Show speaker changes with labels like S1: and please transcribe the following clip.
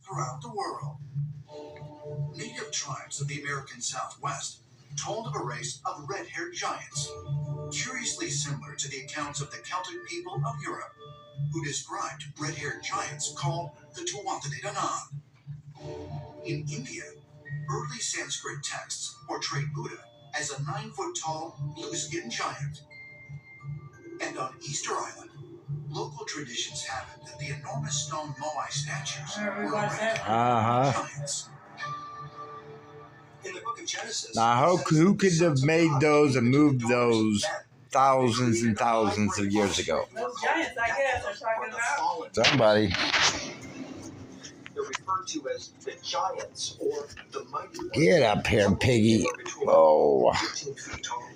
S1: throughout the world. Native tribes of the American Southwest told of a race of red-haired giants, curiously similar to the accounts of the Celtic people of Europe, who described red-haired giants called the Tuatha De Danann. In India, early Sanskrit texts portrayed Buddha as a 9-foot-tall, blue-skinned giant. And on Easter Island, local traditions have it that the enormous stone moai statues were erected by giants. In the book of Genesis,
S2: now, who could have made those and moved those thousands and thousands of years ago?
S3: Those giants, I guess, are talking about.
S2: Somebody.
S1: They're referred to as the giants or the mighty ones.
S2: Get up here, piggy. Oh.
S1: 15 feet tall.